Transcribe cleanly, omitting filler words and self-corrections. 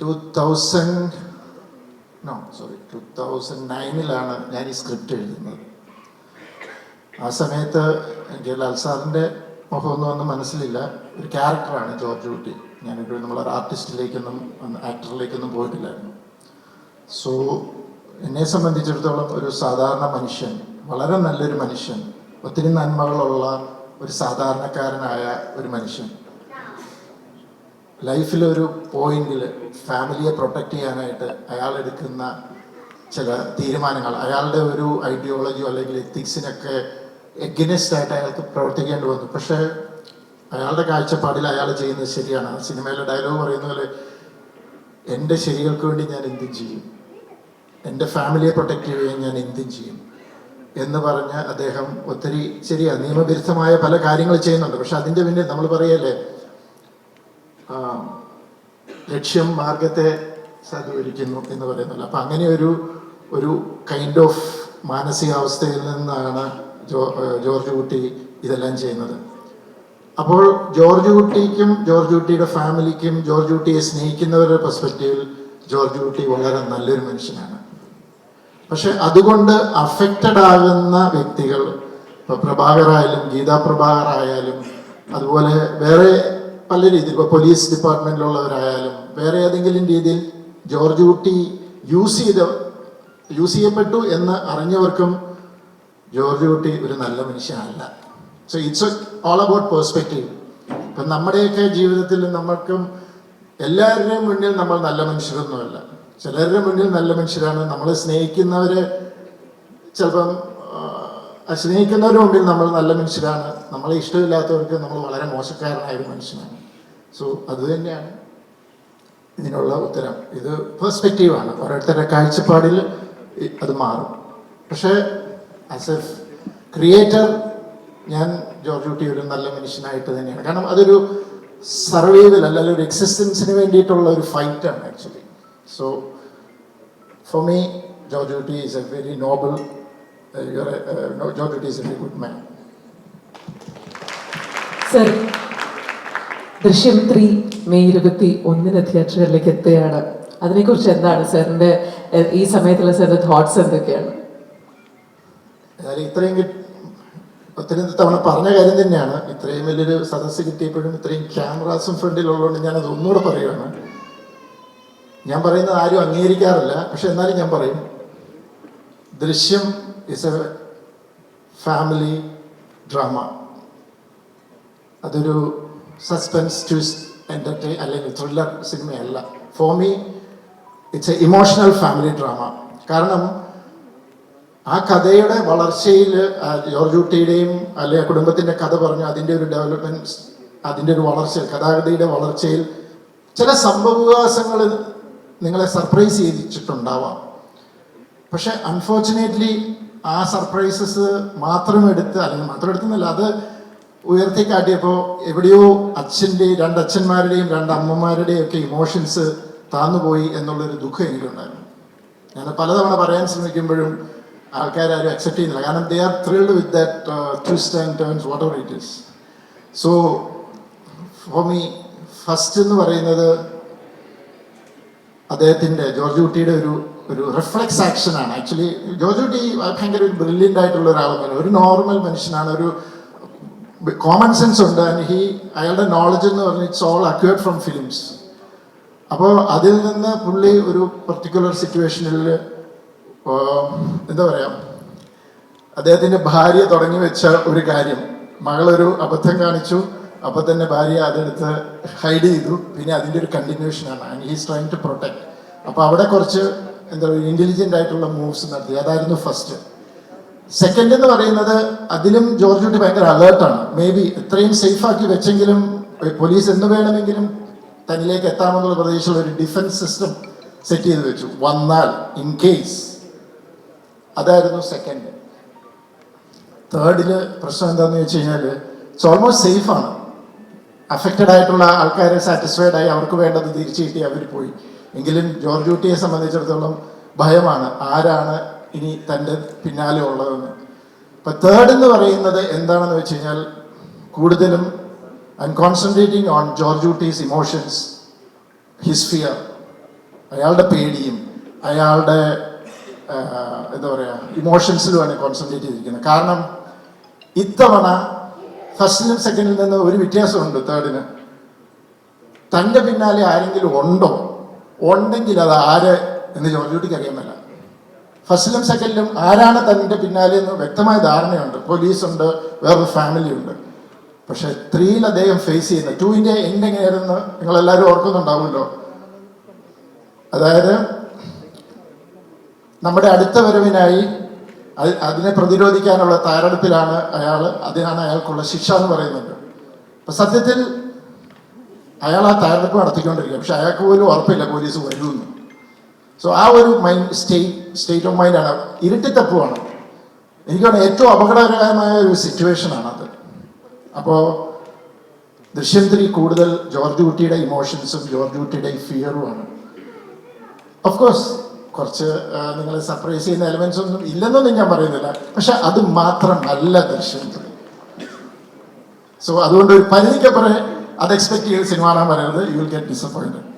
2009-ലാണ് ഞാൻ ഈ സ്ക്രിപ്റ്റ് എഴുതുന്നത്. ആ സമയത്ത് എനിക്ക് ലാൽ സാറിൻ്റെ മുഖമൊന്നും ഒന്നും മനസ്സിലില്ല. ഒരു ക്യാരക്ടറാണ് ജോർജ് കുട്ടി. ഞാനിപ്പോൾ നമ്മളൊരു ആർട്ടിസ്റ്റിലേക്കൊന്നും ആക്ടറിലേക്കൊന്നും പോയിട്ടില്ലായിരുന്നു. സോ എന്നെ സംബന്ധിച്ചിടത്തോളം ഒരു സാധാരണ മനുഷ്യൻ, വളരെ നല്ലൊരു മനുഷ്യൻ, ഒത്തിരി നന്മകളുള്ള ഒരു സാധാരണക്കാരനായ ഒരു മനുഷ്യൻ, ലൈഫിലൊരു പോയിന്റിൽ ഫാമിലിയെ പ്രൊട്ടക്റ്റ് ചെയ്യാനായിട്ട് അയാൾ എടുക്കുന്ന ചില തീരുമാനങ്ങൾ, അയാളുടെ ഒരു ഐഡിയോളജിയോ അല്ലെങ്കിൽ എത്തിക്സിനൊക്കെ എഗനിസ്റ്റ് ആയിട്ട് അയാൾക്ക് പ്രവർത്തിക്കേണ്ടി വന്നു. പക്ഷേ അയാളുടെ കാഴ്ചപ്പാടിൽ അയാൾ ചെയ്യുന്നത് ശരിയാണ്. സിനിമയിലെ ഡയലോഗ് പറയുന്ന പോലെ, എൻ്റെ ശരികൾക്ക് വേണ്ടി ഞാൻ എന്തും ചെയ്യും, എൻ്റെ ഫാമിലിയെ പ്രൊട്ടക്റ്റ് ചെയ്യാൻ ഞാൻ എന്തും ചെയ്യും എന്ന് പറഞ്ഞ് അദ്ദേഹം ഒത്തിരി ശരിയാണ്, നിയമവിരുദ്ധമായ പല കാര്യങ്ങൾ ചെയ്യുന്നുണ്ട്. പക്ഷെ അതിൻ്റെ പിന്നിൽ നമ്മൾ പറയല്ലേ, ലക്ഷ്യം മാർഗത്തെ സാധൂകരിക്കുന്നു എന്ന് പറയുന്നില്ല. അപ്പം അങ്ങനെ ഒരു കൈൻഡ് ഓഫ് മാനസികാവസ്ഥയിൽ നിന്നാണ് ജോർജ് കുട്ടി ഇതെല്ലാം ചെയ്യുന്നത്. അപ്പോൾ ജോർജ് കുട്ടിക്കും ജോർജ് കുട്ടിയുടെ ഫാമിലിക്കും ജോർജ് കുട്ടിയെ സ്നേഹിക്കുന്നവരുടെ പെർസ്പെക്റ്റീവിൽ ജോർജ് കുട്ടി വളരെ നല്ലൊരു മനുഷ്യനാണ്. പക്ഷെ അതുകൊണ്ട് അഫക്റ്റഡ് ആകുന്ന വ്യക്തികൾ, ഇപ്പോൾ പ്രഭാകറായാലും ഗീതാ പ്രഭാകറായാലും അതുപോലെ വേറെ പല രീതിയിൽ, ഇപ്പോൾ പോലീസ് ഡിപ്പാർട്ട്മെൻറ്റിലുള്ളവരായാലും വേറെ ഏതെങ്കിലും രീതിയിൽ ജോർജ് കുട്ടി യൂസ് ചെയ്യപ്പെട്ടു എന്ന് അറിഞ്ഞവർക്കും ജോർജ് കുട്ടി ഒരു നല്ല മനുഷ്യനല്ല. So it's all about perspective. ഇപ്പം നമ്മുടെയൊക്കെ ജീവിതത്തിൽ നമ്മൾക്കും എല്ലാവരുടെയും മുന്നിൽ നമ്മൾ നല്ല മനുഷ്യരൊന്നുമല്ല. ചിലരുടെ മുന്നിൽ നല്ല മനുഷ്യരാണ്. നമ്മളെ സ്നേഹിക്കുന്നവരെ ചിലപ്പം സ്നേഹിക്കുന്നവരുടെ മുമ്പിൽ നമ്മൾ നല്ല മനുഷ്യരാണ്. നമ്മളെ ഇഷ്ടമില്ലാത്തവർക്ക് നമ്മൾ വളരെ മോശക്കാരനായ ഒരു മനുഷ്യനാണ്. സോ അത് തന്നെയാണ് ഇതിനുള്ള ഉത്തരം. ഇത് പെർസ്പെക്റ്റീവാണ്, ഓരോരുത്തരുടെ കാഴ്ചപ്പാടിൽ അത് മാറും. പക്ഷേ ആസ് എ ക്രിയേറ്റർ ഞാൻ ജോർജ് കുട്ടി ഒരു നല്ല മനുഷ്യനായിട്ട് തന്നെയാണ്. കാരണം അതൊരു സർവൈവൽ അല്ലെങ്കിൽ ഒരു എക്സിസ്റ്റൻസിന് വേണ്ടിയിട്ടുള്ള ഒരു ഫൈറ്റാണ് actually. So for me George Kutty is a very noble, George Kutty is a very good man. Sir, Drishyam 3 May 21 തിയേറ്ററുകളിലേക്ക് എത്തുകയാണ്. അതിനെക്കുറിച്ച് എന്താണ് സാറിൻ്റെ ഈ സമയത്തുള്ള സാറിൻ്റെ തോട്ട്സ് എന്തൊക്കെയാണ്? ഇത്രയും ഒത്തിരി തവണ പറഞ്ഞ കാര്യം തന്നെയാണ്. ഇത്രയും വലിയൊരു സദസ്സ് കിട്ടിയപ്പോഴും ഇത്രയും ക്യാമറാസും ഫ്രണ്ടിലുള്ളതുകൊണ്ട് ഞാനത് ഒന്നുകൂടെ പറയുകയാണ്. ഞാൻ പറയുന്നത് ആരും അംഗീകരിക്കാറില്ല, പക്ഷെ എന്നാലും ഞാൻ പറയും, Drishyam is a family drama. അതൊരു സസ്പെൻസ് ട്വിസ്റ്റ് എൻ്റർടൈൻ അല്ലെങ്കിൽ ത്രില്ലർ സിനിമയല്ല. For me it's a emotional family drama. കാരണം ആ കഥയുടെ വളർച്ചയിൽ ജോർജ് കുട്ടിയുടെയും അല്ലെങ്കിൽ കുടുംബത്തിൻ്റെ കഥ പറഞ്ഞു, അതിൻ്റെ ഒരു ഡെവലപ്മെൻറ്റ്സ്, അതിൻ്റെ ഒരു വളർച്ചയിൽ, കഥാഗതിയുടെ വളർച്ചയിൽ ചില സംഭവവികാസങ്ങൾ നിങ്ങളെ സർപ്രൈസ് ചെയ്യിച്ചിട്ടുണ്ടാവാം. പക്ഷെ അൺഫോർച്ചുനേറ്റ്ലി ആ സർപ്രൈസസ് മാത്രം എടുത്തെന്നല്ല, അത് ഉയർത്തിക്കാട്ടിയപ്പോൾ എവിടെയോ രണ്ട് അച്ഛന്മാരുടെയും രണ്ട് അമ്മമാരുടെയും ഒക്കെ ഇമോഷൻസ് താന്നുപോയി എന്നുള്ളൊരു ദുഃഖം എനിക്കുണ്ടായിരുന്നു. ഞാൻ പലതവണ പറയാൻ ശ്രമിക്കുമ്പോഴും ആൾക്കാരും അക്സെപ്റ്റ് ചെയ്യുന്നില്ല. കാരണം they are thrilled with that twist and turns what ever it is. So for me first എന്ന് പറയുന്നത് അദ്ദേഹത്തിൻ്റെ ജോർജ് കുട്ടിയുടെ ഒരു റിഫ്ലെക്സ് ആക്ഷനാണ്. ആക്ച്വലി ജോർജ് കുട്ടി ഭയങ്കര ഒരു ബ്രില്യൻ്റ് ആയിട്ടുള്ള ഒരാളൊന്നുമല്ല, ഒരു നോർമൽ മനുഷ്യനാണ്. ഒരു കോമൺ സെൻസ് ഉണ്ട്. ആൻഡ് അയാളുടെ നോളജ് എന്ന് പറഞ്ഞാൽ it's all acquired from films. അപ്പോൾ അതിൽ നിന്ന് പുള്ളി ഒരു പർട്ടിക്കുലർ സിറ്റുവേഷനിൽ എന്താ പറയുക, അദ്ദേഹത്തിൻ്റെ ഭാര്യ തുടങ്ങി വെച്ച ഒരു കാര്യം, മകളൊരു അബദ്ധം കാണിച്ചു, അപ്പോൾ തന്നെ ഭാര്യ അതെടുത്ത് ഹൈഡ് ചെയ്തു. പിന്നെ അതിൻ്റെ ഒരു കണ്ടിന്യൂഷനാണ്. And he's trying to protect. അപ്പോൾ അവിടെ കുറച്ച് എന്താ പറയുക ഇൻ്റലിജൻ്റ് ആയിട്ടുള്ള മൂവ്സ് നടത്തി. അതായിരുന്നു ഫസ്റ്റ്. സെക്കൻഡ് എന്ന് പറയുന്നത് അതിലും ജോർജ് കുട്ടി ഭയങ്കര അലേർട്ടാണ്. മേ ബി ഇത്രയും സേഫാക്കി വെച്ചെങ്കിലും പോലീസ് എന്ന് വേണമെങ്കിലും തന്നിലേക്ക് എത്താമെന്നുള്ള പ്രതീക്ഷയുള്ള ഒരു ഡിഫൻസ് സിസ്റ്റം സെറ്റ് ചെയ്ത് വെച്ചു, വന്നാൽ ഇൻ കേസ്. അതായിരുന്നു സെക്കൻഡ്. തേർഡില് പ്രശ്നം എന്താണെന്ന് വെച്ച് കഴിഞ്ഞാൽ ഇറ്റ്സ് ഓൾമോസ്റ്റ് സേഫാണ്. അഫക്റ്റഡ് ആയിട്ടുള്ള ആൾക്കാരെ സാറ്റിസ്ഫൈഡ് ആയി, അവർക്ക് വേണ്ടത് തിരിച്ചു കിട്ടി, അവർ പോയി. എങ്കിലും ജോർജ് കുട്ടിയെ സംബന്ധിച്ചിടത്തോളം ഭയമാണ്, ആരാണ് ഇനി തൻ്റെ പിന്നാലെ ഉള്ളതെന്ന്. ഇപ്പം തേർഡ് എന്ന് പറയുന്നത് എന്താണെന്ന് വെച്ച് കഴിഞ്ഞാൽ കൂടുതലും I'm concentrating on George Kutty's emotions, his fear. അയാളുടെ പേടിയും അയാളുടെ എന്താ പറയുക ഇമോഷൻസിലുമാണ് കോൺസെൻട്രേറ്റ് ചെയ്തിരിക്കുന്നത്. കാരണം ഇത്തവണ ഫസ്റ്റിലും സെക്കൻഡിൽ നിന്ന് ഒരു വ്യത്യാസമുണ്ട് തേർഡിന്. തൻ്റെ പിന്നാലെ ആരെങ്കിലും ഉണ്ടെങ്കിൽ അത് ആര് എന്ന് ജോർജ് കുട്ടിക്ക് അറിയാൻ മേല. ഫസ്റ്റിലും സെക്കൻഡിലും ആരാണ് തൻ്റെ പിന്നാലെ എന്ന് വ്യക്തമായ ധാരണയുണ്ട്. പോലീസുണ്ട്, വേറൊരു ഫാമിലി ഉണ്ട്. പക്ഷെ 3 അദ്ദേഹം ഫേസ് ചെയ്യുന്ന 2 എൻഡ് എങ്ങനെയായിരുന്നു നിങ്ങളെല്ലാവരും ഓർക്കുന്നുണ്ടാവുമല്ലോ. അതായത് നമ്മുടെ അടുത്ത വരവിനായി അതിനെ പ്രതിരോധിക്കാനുള്ള തയ്യാറെടുപ്പിലാണ് അതിനാണ് അയാൾക്കുള്ള ശിക്ഷ എന്ന് പറയുന്നത്. അപ്പൊ സത്യത്തിൽ അയാൾ ആ തയ്യാറെടുപ്പ് നടത്തിക്കൊണ്ടിരിക്കുക. പക്ഷെ അയാൾക്ക് പോലും ഉറപ്പില്ല പോലീസ് വരുമെന്ന്. സോ ആ ഒരു സ്റ്റേറ്റ് ഓഫ് മൈൻഡാണ്, ഇരുട്ടിത്തപ്പുമാണ്. എനിക്കാണ് ഏറ്റവും അപകടകരമായ ഒരു സിറ്റുവേഷനാണത്. അപ്പോൾ ദൃശ്യം 3 കൂടുതൽ ജോർജ് കുട്ടിയുടെ ഇമോഷൻസും ജോർജ് കുട്ടിയുടെ ഫിയറുമാണ്. ഓഫ് കോഴ്സ് കുറച്ച് നിങ്ങളെ സർപ്രൈസ് ചെയ്യുന്ന എലമെന്റ്സ് ഒന്നും ഇല്ലെന്നൊന്നും ഞാൻ പറയുന്നില്ല. പക്ഷെ അത് മാത്രമല്ല ദൃശ്യം 3. സോ അതുകൊണ്ട് ഒരു പരിധിക്കപ്പുറം അത് എക്സ്പെക്ട് ചെയ്ത് സിനിമ കാണാൻ പറയരുത്. You will get disappointed.